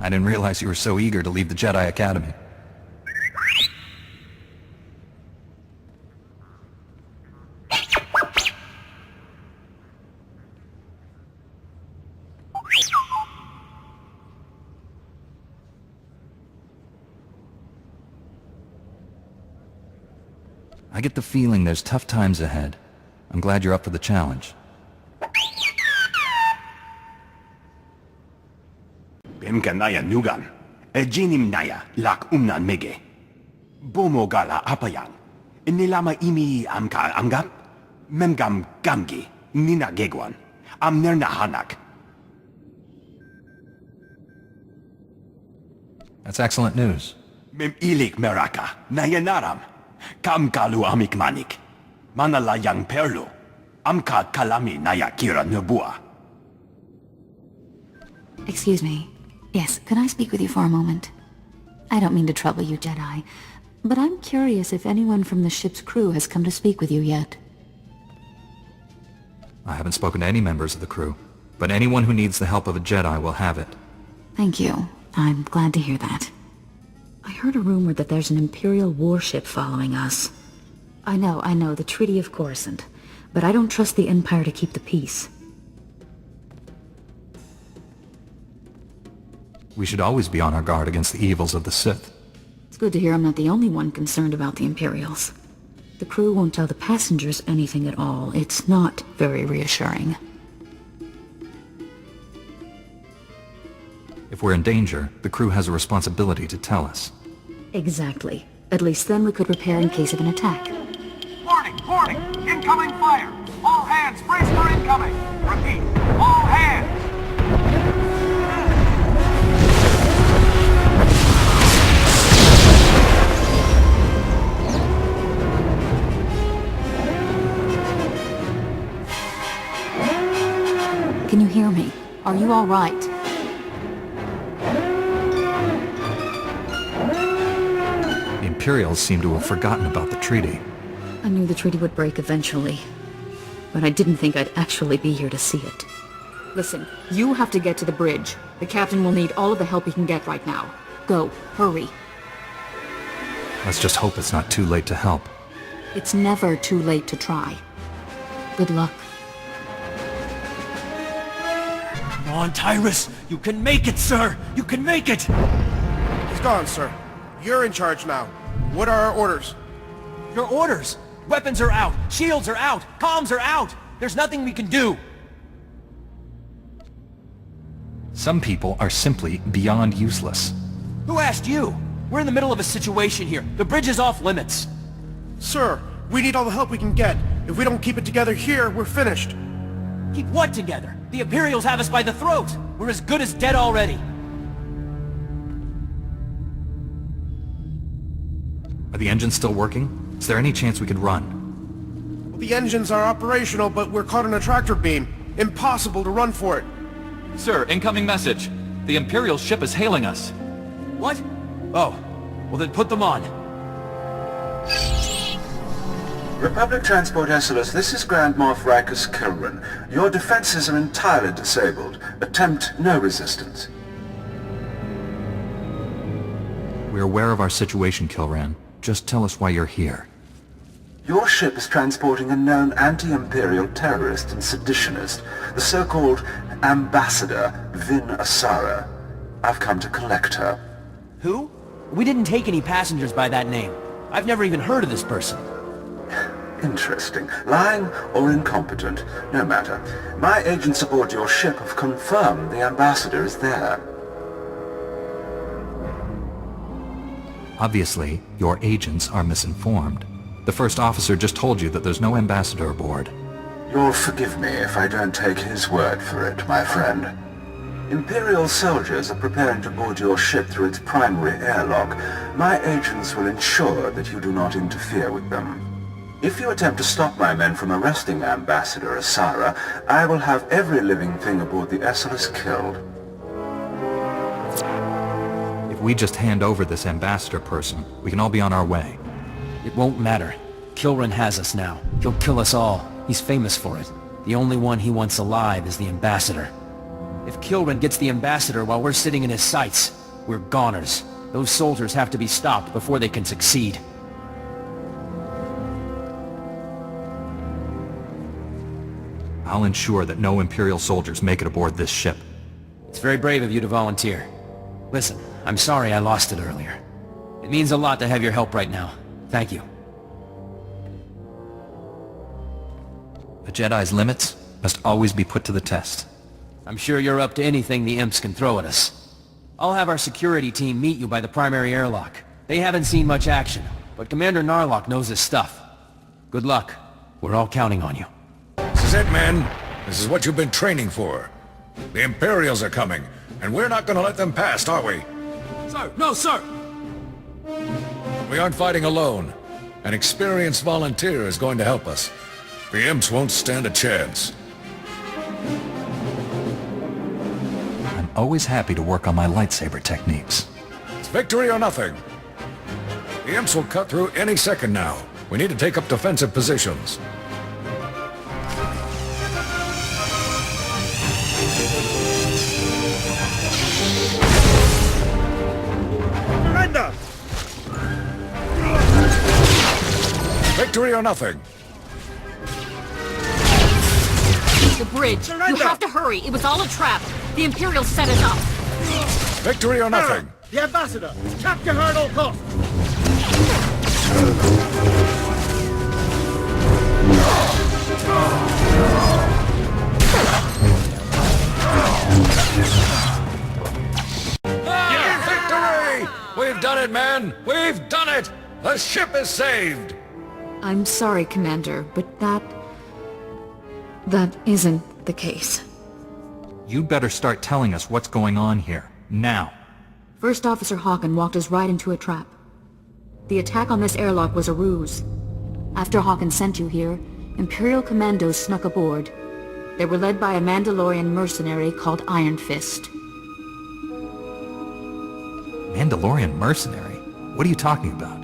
I didn't realize you were so eager to leave the Jedi Academy. I get the feeling there's tough times ahead. I'm glad you're up for the challenge. Bimkanaya nugan, ejinim naya lak umnan mege. Bomo gala apayang, inilama imi amka anggap, memgam gamgi, nina gegwan, amnerna hanak. That's excellent news. Mem ilik meraka, nayanaram, kam kalu amik manik, manalayang perlo, amka kalami naya kira nubua. Excuse me. Yes, could I speak with you for a moment? I don't mean to trouble you, Jedi, but I'm curious if anyone from the ship's crew has come to speak with you yet. I haven't spoken to any members of the crew, but anyone who needs the help of a Jedi will have it. Thank you. I'm glad to hear that. I heard a rumor that there's an Imperial warship following us. I know, the Treaty of Coruscant, but I don't trust the Empire to keep the peace. We should always be on our guard against the evils of the Sith. It's good to hear I'm not the only one concerned about the Imperials. The crew won't tell the passengers anything at all. It's not very reassuring. If we're in danger, the crew has a responsibility to tell us. Exactly. At least then we could prepare in case of an attack. Warning! Warning! Incoming fire! All hands, brace for incoming! Repeat, all hands! Can you hear me? Are you all right? The Imperials seem to have forgotten about the treaty. I knew the treaty would break eventually, but I didn't think I'd actually be here to see it. Listen, you have to get to the bridge. The captain will need all of the help he can get right now. Go, hurry. Let's just hope it's not too late to help. It's never too late to try. Good luck. Come on, Tyrus! You can make it, sir! You can make it! He's gone, sir. You're in charge now. What are our orders? Your orders! Weapons are out! Shields are out! Comms are out! There's nothing we can do! Some people are simply beyond useless. Who asked you? We're in the middle of a situation here. The bridge is off limits. Sir, we need all the help we can get. If we don't keep it together here, we're finished. Keep what together? The Imperials have us by the throat! We're as good as dead already! Are the engines still working? Is there any chance we could run? Well, the engines are operational, but we're caught in a tractor beam. Impossible to run for it. Sir, incoming message. The Imperial ship is hailing us. What? Oh. Well then put them on. Republic Transport Esseles, this is Grand Moff Rikus Kilran. Your defenses are entirely disabled. Attempt no resistance. We're aware of our situation, Kilran. Just tell us why you're here. Your ship is transporting a known anti-Imperial terrorist and seditionist, the so-called Ambassador Vin Asara. I've come to collect her. Who? We didn't take any passengers by that name. I've never even heard of this person. Interesting. Lying or incompetent, no matter. My agents aboard your ship have confirmed the ambassador is there. Obviously, your agents are misinformed. The first officer just told you that there's no ambassador aboard. You'll forgive me if I don't take his word for it, my friend. Imperial soldiers are preparing to board your ship through its primary airlock. My agents will ensure that you do not interfere with them. If you attempt to stop my men from arresting Ambassador Asara, I will have every living thing aboard the Esseles killed. If we just hand over this ambassador person, we can all be on our way. It won't matter. Kilran has us now. He'll kill us all. He's famous for it. The only one he wants alive is the ambassador. If Kilran gets the Ambassador while we're sitting in his sights, we're goners. Those soldiers have to be stopped before they can succeed. I'll ensure that no Imperial soldiers make it aboard this ship. It's very brave of you to volunteer. Listen, I'm sorry I lost it earlier. It means a lot to have your help right now. Thank you. A Jedi's limits must always be put to the test. I'm sure you're up to anything the imps can throw at us. I'll have our security team meet you by the primary airlock. They haven't seen much action, but Commander Narlock knows his stuff. Good luck. We're all counting on you. This is it, men. This is what you've been training for. The Imperials are coming, and we're not gonna let them past, are we? Sir! No, sir! We aren't fighting alone. An experienced volunteer is going to help us. The imps won't stand a chance. I'm always happy to work on my lightsaber techniques. It's victory or nothing. The imps will cut through any second now. We need to take up defensive positions. Surrender! Victory or nothing. The bridge. Surrender! You have to hurry. It was all a trap. The Imperials set us up. Victory or nothing. The Ambassador! Capture her at all costs! Victory! We've done it, man! We've done it! The ship is saved! I'm sorry, Commander, but that isn't the case. You'd better start telling us what's going on here, now. First Officer Hawken walked us right into a trap. The attack on this airlock was a ruse. After Hawken sent you here, Imperial commandos snuck aboard. They were led by a Mandalorian mercenary called Iron Fist. Mandalorian mercenary? What are you talking about?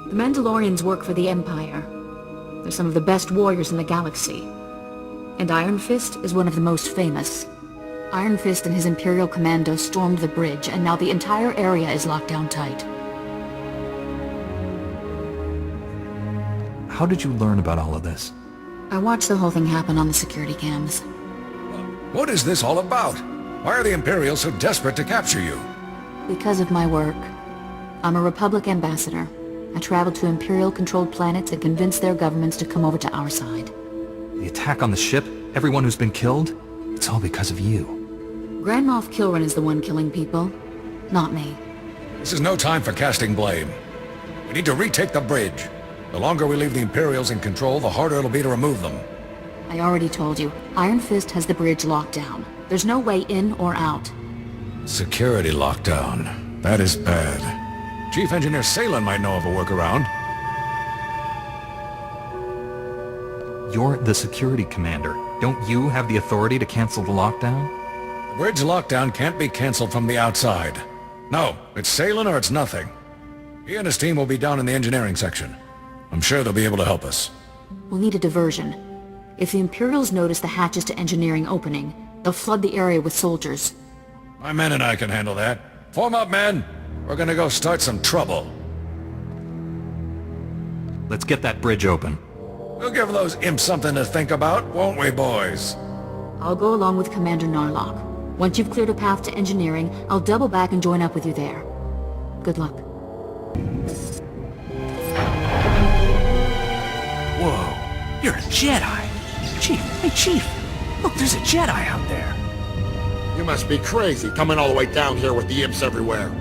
The Mandalorians work for the Empire. They're some of the best warriors in the galaxy. And Iron Fist is one of the most famous. Iron Fist and his Imperial commando stormed the bridge, and now the entire area is locked down tight. How did you learn about all of this? I watched the whole thing happen on the security cams. What is this all about? Why are the Imperials so desperate to capture you? Because of my work. I'm a Republic ambassador. I traveled to Imperial-controlled planets and convinced their governments to come over to our side. The attack on the ship? Everyone who's been killed? It's all because of you. Grand Moff Kilran is the one killing people, not me. This is no time for casting blame. We need to retake the bridge. The longer we leave the Imperials in control, the harder it'll be to remove them. I already told you, Iron Fist has the bridge locked down. There's no way in or out. Security lockdown. That is bad. Chief Engineer Salen might know of a workaround. You're the security commander. Don't you have the authority to cancel the lockdown? The bridge lockdown can't be cancelled from the outside. No, it's Salen or it's nothing. He and his team will be down in the engineering section. I'm sure they'll be able to help us. We'll need a diversion. If the Imperials notice the hatches to engineering opening, they'll flood the area with soldiers. My men and I can handle that. Form up, men! We're gonna go start some trouble. Let's get that bridge open. We'll give those imps something to think about, won't we, boys? I'll go along with Commander Narlock. Once you've cleared a path to engineering, I'll double back and join up with you there. Good luck. Whoa, you're a Jedi! Chief, hey Chief! Look, there's a Jedi out there! You must be crazy, coming all the way down here with the imps everywhere.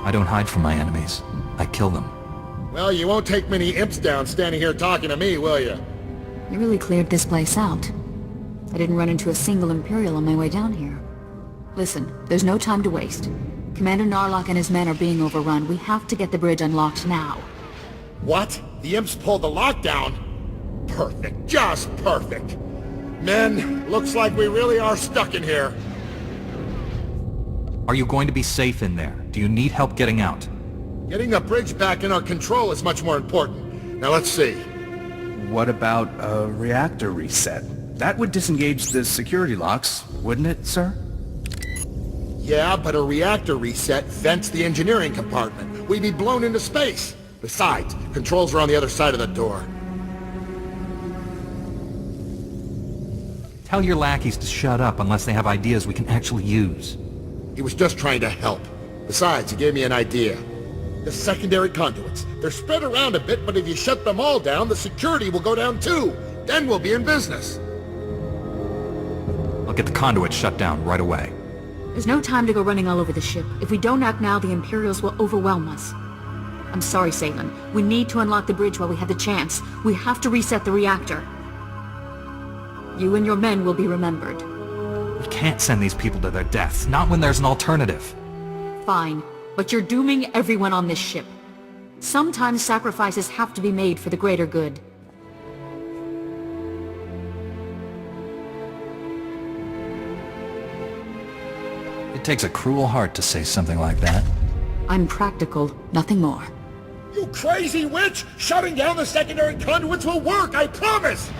I don't hide from my enemies. I kill them. Well, you won't take many imps down standing here talking to me, will you? You really cleared this place out. I didn't run into a single Imperial on my way down here. Listen, there's no time to waste. Commander Narlock and his men are being overrun. We have to get the bridge unlocked now. What? The imps pulled the lockdown? Perfect. Just perfect. Men, looks like we really are stuck in here. Are you going to be safe in there? Do you need help getting out? Getting the bridge back in our control is much more important. Now let's see. What about a reactor reset? That would disengage the security locks, wouldn't it, sir? Yeah, but a reactor reset vents the engineering compartment. We'd be blown into space. Besides, controls are on the other side of the door. Tell your lackeys to shut up unless they have ideas we can actually use. He was just trying to help. Besides, he gave me an idea. The secondary conduits. They're spread around a bit, but if you shut them all down, the security will go down too. Then we'll be in business. I'll get the conduits shut down right away. There's no time to go running all over the ship. If we don't act now, the Imperials will overwhelm us. I'm sorry, Salen. We need to unlock the bridge while we have the chance. We have to reset the reactor. You and your men will be remembered. We can't send these people to their deaths, not when there's an alternative. Fine, but you're dooming everyone on this ship. Sometimes sacrifices have to be made for the greater good. It takes a cruel heart to say something like that. I'm practical, nothing more. You crazy witch! Shutting down the secondary conduits will work, I promise!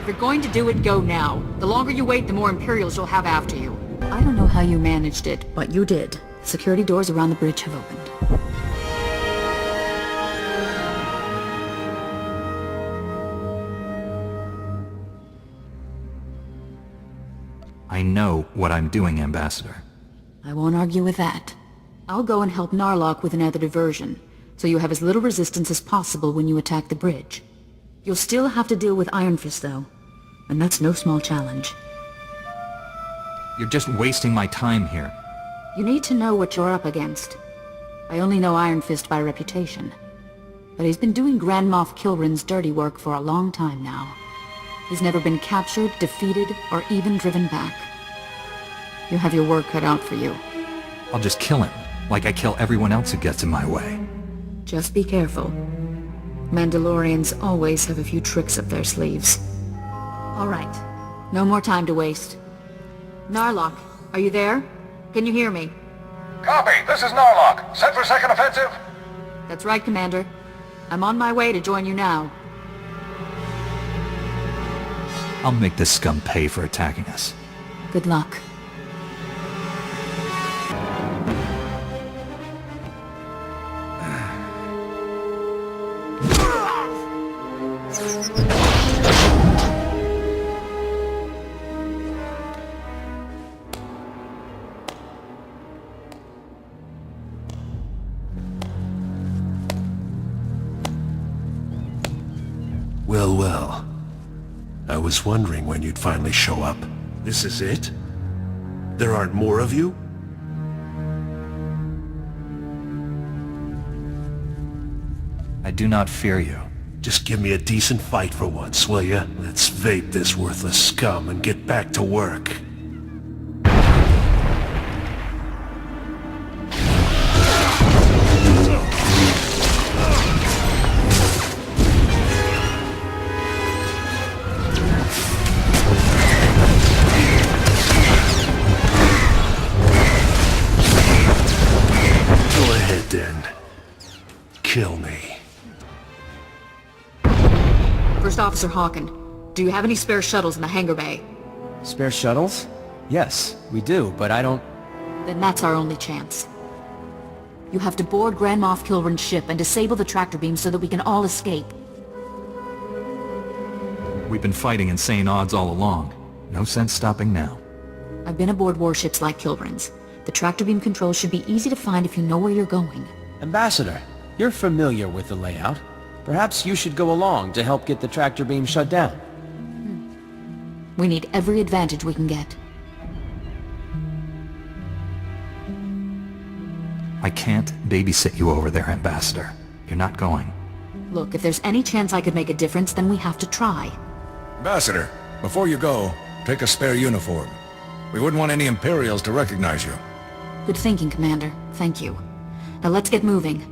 If you're going to do it, go now. The longer you wait, the more Imperials you'll have after you. I don't know how you managed it, but you did. Security doors around the bridge have opened. I know what I'm doing, Ambassador. I won't argue with that. I'll go and help Narlock with another diversion, so you have as little resistance as possible when you attack the bridge. You'll still have to deal with Iron Fist, though, and that's no small challenge. You're just wasting my time here. You need to know what you're up against. I only know Iron Fist by reputation, but he's been doing Grand Moff Kilrin's dirty work for a long time now. He's never been captured, defeated, or even driven back. You have your work cut out for you. I'll just kill him, like I kill everyone else who gets in my way. Just be careful. Mandalorians always have a few tricks up their sleeves. All right. No more time to waste. Narlock, are you there? Can you hear me? Copy. This is Narlock. Set for second offensive? That's right, Commander. I'm on my way to join you now. I'll make this scum pay for attacking us. Good luck. Well, well. I was wondering when you'd finally show up. This is it? There aren't more of you? I do not fear you. Just give me a decent fight for once, will ya? Let's vape this worthless scum and get back to work. Kill me. First Officer Hawken, do you have any spare shuttles in the hangar bay? Spare shuttles? Yes, we do, but I don't... Then that's our only chance. You have to board Grand Moff Kilrin's ship and disable the tractor beam so that we can all escape. We've been fighting insane odds all along. No sense stopping now. I've been aboard warships like Kilrin's. The tractor beam controls should be easy to find if you know where you're going. Ambassador, you're familiar with the layout. Perhaps you should go along to help get the tractor beam shut down. We need every advantage we can get. I can't babysit you over there, Ambassador. You're not going. Look, if there's any chance I could make a difference, then we have to try. Ambassador, before you go, take a spare uniform. We wouldn't want any Imperials to recognize you. Good thinking, Commander. Thank you. Now let's get moving.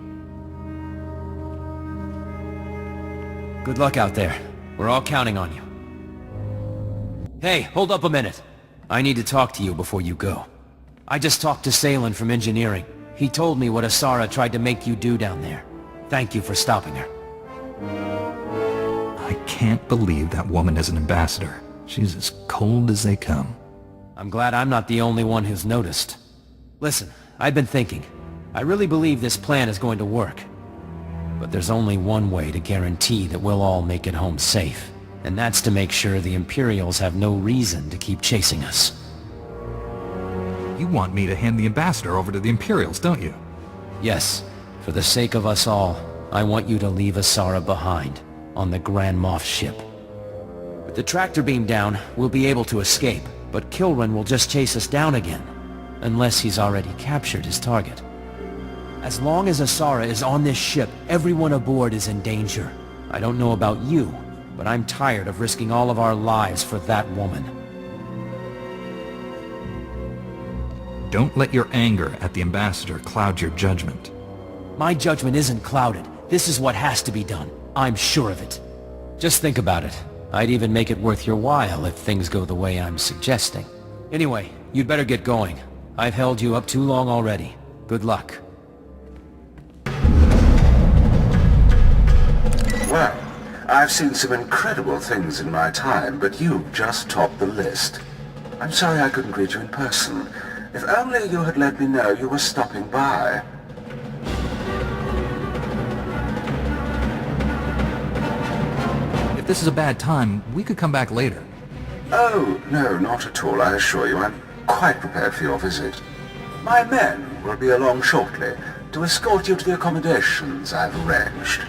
Good luck out there. We're all counting on you. Hey, hold up a minute. I need to talk to you before you go. I just talked to Salen from engineering. He told me what Asara tried to make you do down there. Thank you for stopping her. I can't believe that woman is an ambassador. She's as cold as they come. I'm glad I'm not the only one who's noticed. Listen, I've been thinking. I really believe this plan is going to work. But there's only one way to guarantee that we'll all make it home safe. And that's to make sure the Imperials have no reason to keep chasing us. You want me to hand the ambassador over to the Imperials, don't you? Yes. For the sake of us all, I want you to leave Asara behind, on the Grand Moff ship. With the tractor beam down, we'll be able to escape, but Kilran will just chase us down again, unless he's already captured his target. As long as Asara is on this ship, everyone aboard is in danger. I don't know about you, but I'm tired of risking all of our lives for that woman. Don't let your anger at the ambassador cloud your judgment. My judgment isn't clouded. This is what has to be done. I'm sure of it. Just think about it. I'd even make it worth your while if things go the way I'm suggesting. Anyway, you'd better get going. I've held you up too long already. Good luck. Well, I've seen some incredible things in my time, but you've just topped the list. I'm sorry I couldn't greet you in person. If only you had let me know you were stopping by. If this is a bad time, we could come back later. Oh, no, not at all, I assure you. I'm quite prepared for your visit. My men will be along shortly to escort you to the accommodations I've arranged.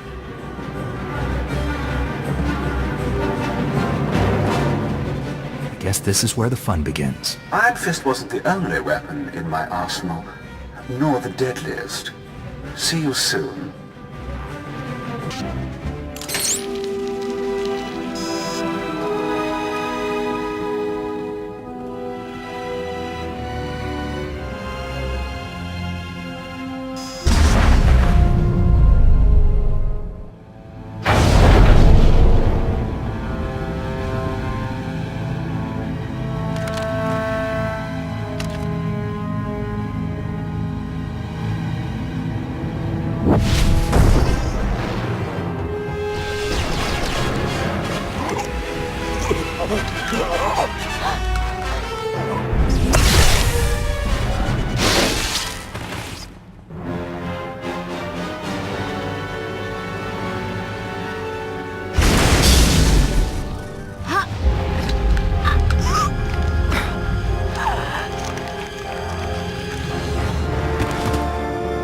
I guess this is where the fun begins. Iron Fist wasn't the only weapon in my arsenal, nor the deadliest. See you soon.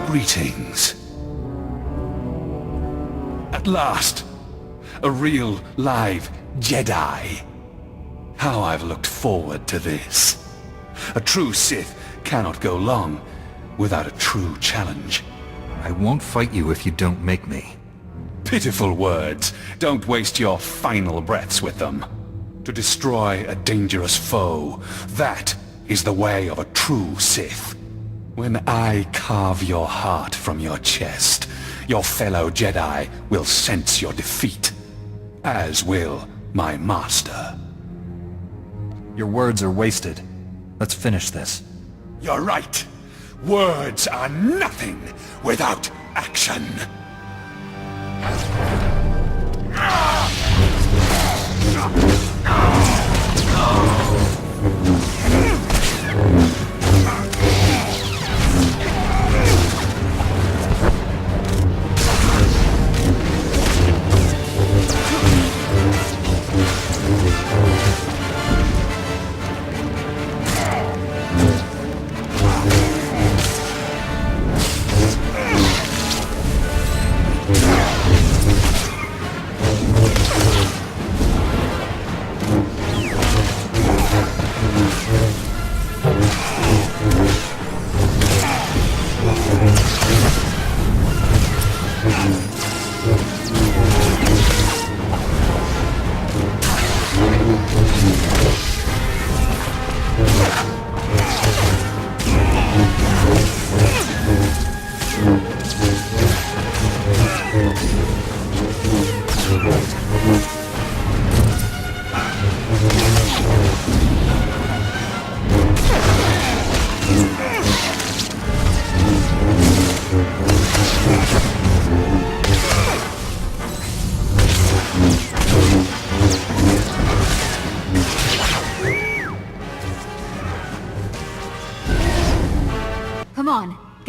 Greetings. At last, a real, live Jedi. How I've looked forward to this. A true Sith cannot go long without a true challenge. I won't fight you if you don't make me. Pitiful words. Don't waste your final breaths with them. To destroy a dangerous foe, that is the way of a true Sith. When I carve your heart from your chest, your fellow Jedi will sense your defeat, as will my master. Your words are wasted. Let's finish this. You're right. Words are nothing without action.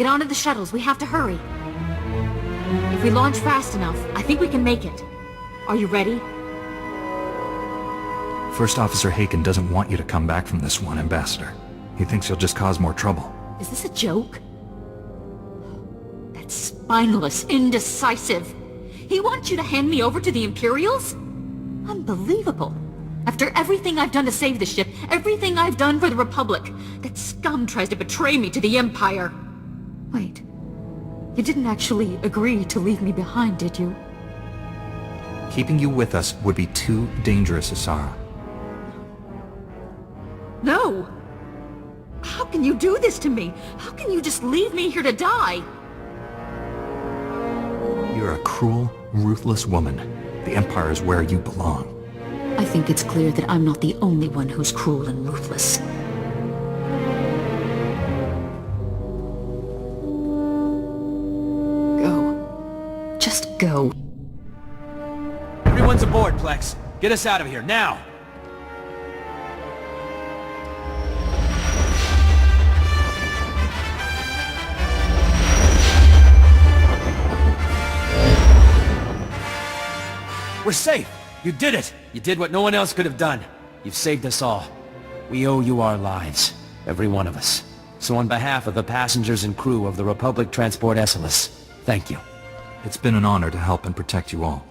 get onto the shuttles. We have to hurry. If we launch fast enough, I think we can make it. Are you ready? First Officer Haken doesn't want you to come back from this one, Ambassador. He thinks you'll just cause more trouble. Is this a joke? That's spineless, indecisive. He wants you to hand me over to the Imperials? Unbelievable. After everything I've done to save the ship, everything I've done for the Republic, that scum tries to betray me to the Empire. Wait. You didn't actually agree to leave me behind, did you? Keeping you with us would be too dangerous, Asara. No! How can you do this to me? How can you just leave me here to die? You're a cruel, ruthless woman. The Empire is where you belong. I think it's clear that I'm not the only one who's cruel and ruthless. Go. Just go. Everyone's aboard, Plex. Get us out of here, now! We're safe! You did it! You did what no one else could have done. You've saved us all. We owe you our lives. Every one of us. So on behalf of the passengers and crew of the Republic Transport Esseles, thank you. It's been an honor to help and protect you all.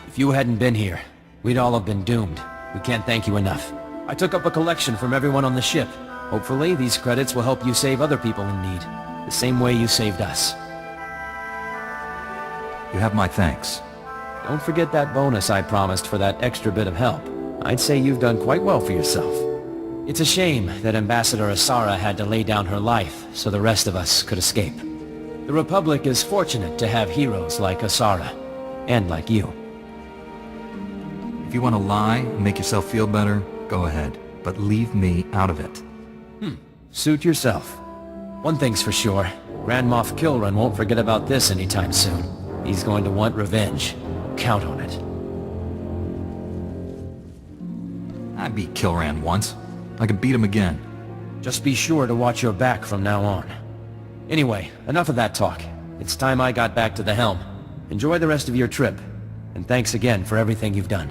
If you hadn't been here, we'd all have been doomed. We can't thank you enough. I took up a collection from everyone on the ship. Hopefully, these credits will help you save other people in need, the same way you saved us. You have my thanks. Don't forget that bonus I promised for that extra bit of help. I'd say you've done quite well for yourself. It's a shame that Ambassador Asara had to lay down her life so the rest of us could escape. The Republic is fortunate to have heroes like Asara, and like you. If you want to lie and make yourself feel better, go ahead. But leave me out of it. Suit yourself. One thing's for sure, Grand Moff Kilran won't forget about this anytime soon. He's going to want revenge. Count on it. I beat Kilran once. I could beat him again. Just be sure to watch your back from now on. Anyway, enough of that talk. It's time I got back to the helm. Enjoy the rest of your trip, and thanks again for everything you've done.